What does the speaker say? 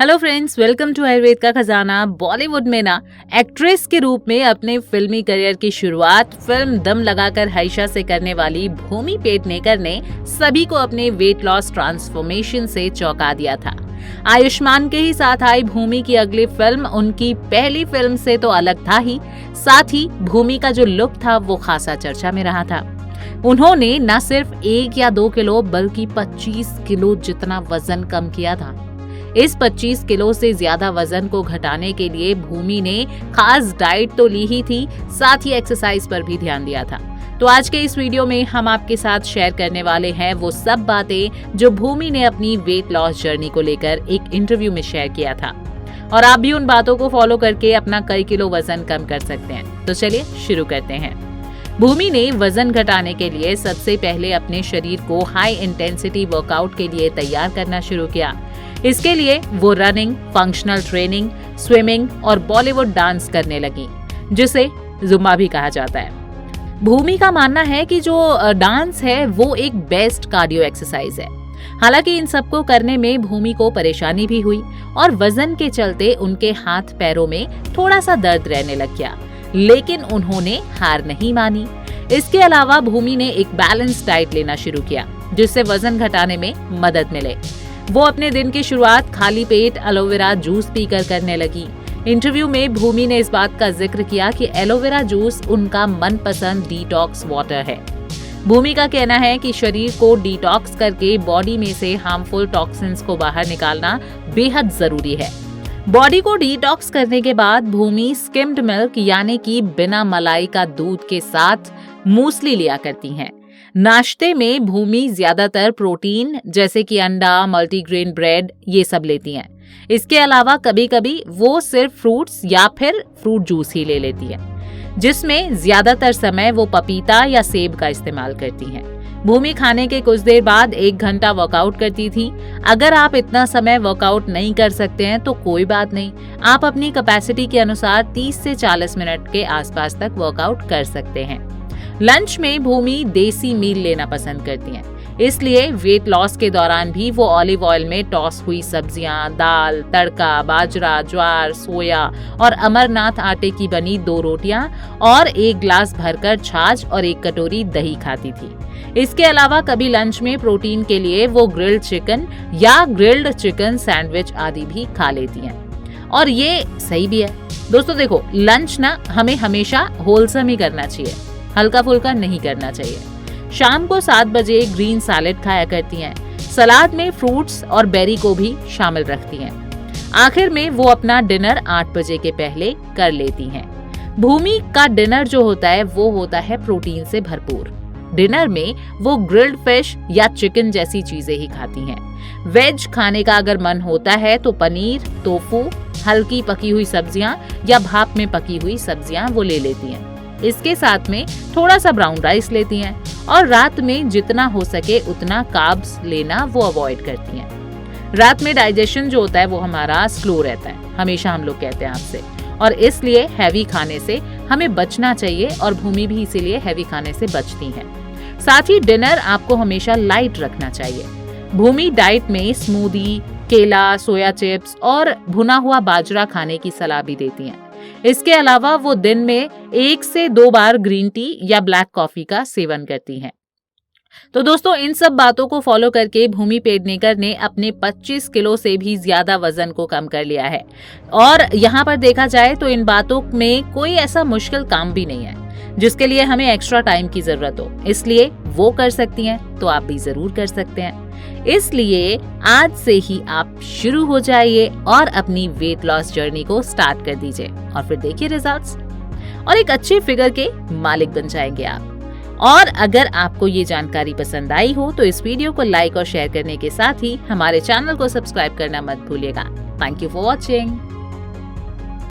Hello friends, welcome to Ayurveda का खजाना। बॉलीवुड में ना एक्ट्रेस के रूप में अपने फिल्मी करियर की शुरुआत फिल्म दम लगाकर हाइशा से करने वाली भूमि पेडनेकर ने सभी को अपने वेट लॉस ट्रांसफॉर्मेशन से चौंका दिया था। आयुष्मान के ही साथ आई भूमि की अगली फिल्म उनकी पहली फिल्म से तो अलग था ही, साथ ही भूमि का जो लुक था वो खासा चर्चा में रहा था। उन्होंने न सिर्फ 1 या 2 किलो बल्कि 25 किलो जितना वजन कम किया था। इस 25 किलो से ज्यादा वजन को घटाने के लिए भूमि ने खास डाइट तो ली ही थी, साथ ही एक्सरसाइज पर भी ध्यान दिया था। तो आज के इस वीडियो में हम आपके साथ शेयर करने वाले हैं वो सब बातें जो भूमि ने अपनी वेट लॉस जर्नी को लेकर एक इंटरव्यू में शेयर किया था, और आप भी उन बातों को फॉलो करके अपना कई किलो वजन कम कर सकते हैं। तो चलिए शुरू करते हैं। भूमि ने वजन घटाने के लिए सबसे पहले अपने शरीर को हाई इंटेंसिटी वर्कआउट के लिए तैयार करना शुरू किया। इसके लिए वो रनिंग, फंक्शनल ट्रेनिंग, स्विमिंग और बॉलीवुड डांस करने लगी, जिसे जुम्बा भी कहा जाता है। भूमि का मानना है कि जो डांस है वो एक बेस्ट कार्डियो एक्सरसाइज है। हालांकि इन सबको करने में भूमि को परेशानी भी हुई और वजन के चलते उनके हाथ पैरों में थोड़ा सा दर्द रहने लग गया, लेकिन उन्होंने हार नहीं मानी। इसके अलावा भूमि ने एक बैलेंस डाइट लेना शुरू किया, जिससे वजन घटाने में मदद मिले। वो अपने दिन की शुरुआत खाली पेट एलोवेरा जूस पीकर करने लगी। इंटरव्यू में भूमि ने इस बात का जिक्र किया कि एलोवेरा जूस उनका मनपसंद डिटॉक्स वाटर है। भूमि का कहना है कि शरीर को डिटॉक्स करके बॉडी में से हार्मफुल टॉक्सिन्स को बाहर निकालना बेहद जरूरी है। बॉडी को डिटॉक्स करने के बाद भूमि स्किम्ड मिल्क यानी कि बिना मलाई का दूध के साथ मूसली लिया करती हैं। नाश्ते में भूमि ज्यादातर प्रोटीन जैसे कि अंडा, मल्टीग्रेन ब्रेड ये सब लेती हैं। इसके अलावा कभी कभी वो सिर्फ फ्रूट्स या फिर फ्रूट जूस ही ले लेती है, जिसमें ज्यादातर समय वो पपीता या सेब का इस्तेमाल करती हैं। भूमि खाने के कुछ देर बाद 1 घंटा वर्कआउट करती थी। अगर आप इतना समय वर्कआउट नहीं कर सकते हैं तो कोई बात नहीं, आप अपनी कैपेसिटी के अनुसार 30 से 40 मिनट के आसपास तक वर्कआउट कर सकते हैं। लंच में भूमि देसी मील लेना पसंद करती हैं, इसलिए वेट लॉस के दौरान भी वो ऑलिव ऑयल में टॉस हुई सब्जियां, दाल, तड़का, बाजरा, ज्वार, सोया और अमरनाथ आटे की बनी 2 रोटियां और 1 ग्लास भरकर छाछ और 1 कटोरी दही खाती थी। इसके अलावा कभी लंच में प्रोटीन के लिए वो ग्रिल्ड चिकन या ग्रिल्ड चिकन सैंडविच आदि भी खा लेती हैं, और ये सही भी है। दोस्तों देखो, लंच ना हमें हमेशा होलसम ही करना चाहिए, हल्का फुल्का नहीं करना चाहिए। शाम को 7 बजे ग्रीन सैलेड खाया करती हैं। सलाद में फ्रूट्स और बेरी को भी शामिल रखती हैं। आखिर में वो अपना डिनर 8 बजे के पहले कर लेती हैं। भूमि का डिनर जो होता है वो होता है प्रोटीन से भरपूर। डिनर में वो ग्रिल्ड फिश या चिकन जैसी चीजें ही खाती हैं। वेज खाने का अगर मन होता है तो पनीर, टोफू, हल्की पकी हुई सब्जियां या भाप में पकी हुई सब्जियां वो ले लेती हैं। इसके साथ में थोड़ा सा ब्राउन राइस लेती हैं, और रात में जितना हो सके उतना कार्ब्स लेना वो अवॉइड करती हैं। रात में डाइजेशन जो होता है वो हमारा स्लो रहता है, हमेशा हम लोग कहते हैं आपसे, और इसलिए हैवी खाने से हमें बचना चाहिए, और भूमि भी इसीलिए हैवी खाने से बचती हैं। साथ ही डिनर आपको हमेशा लाइट रखना चाहिए। भूमि डाइट में स्मूदी, केला, सोया चिप्स और भुना हुआ बाजरा खाने की सलाह भी देती हैं। इसके अलावा वो दिन में 1 से 2 बार ग्रीन टी या ब्लैक कॉफी का सेवन करती हैं। तो दोस्तों, इन सब बातों को फॉलो करके भूमि पेडनेकर ने अपने 25 किलो से भी ज्यादा वजन को कम कर लिया है, और यहाँ पर देखा जाए तो इन बातों में कोई ऐसा मुश्किल काम भी नहीं है जिसके लिए हमें एक्स्ट्रा टाइम की जरूरत हो, इसलिए वो कर सकती हैं तो आप भी जरूर कर सकते हैं। इसलिए आज से ही आप शुरू हो जाइए और अपनी वेट लॉस जर्नी को स्टार्ट कर दीजिए, और फिर देखिए रिजल्ट्स, और एक अच्छे फिगर के मालिक बन जाएंगे आप। और अगर आपको ये जानकारी पसंद आई हो तो इस वीडियो को लाइक और शेयर करने के साथ ही हमारे चैनल को सब्सक्राइब करना मत भूलिएगा। Thank you for watching.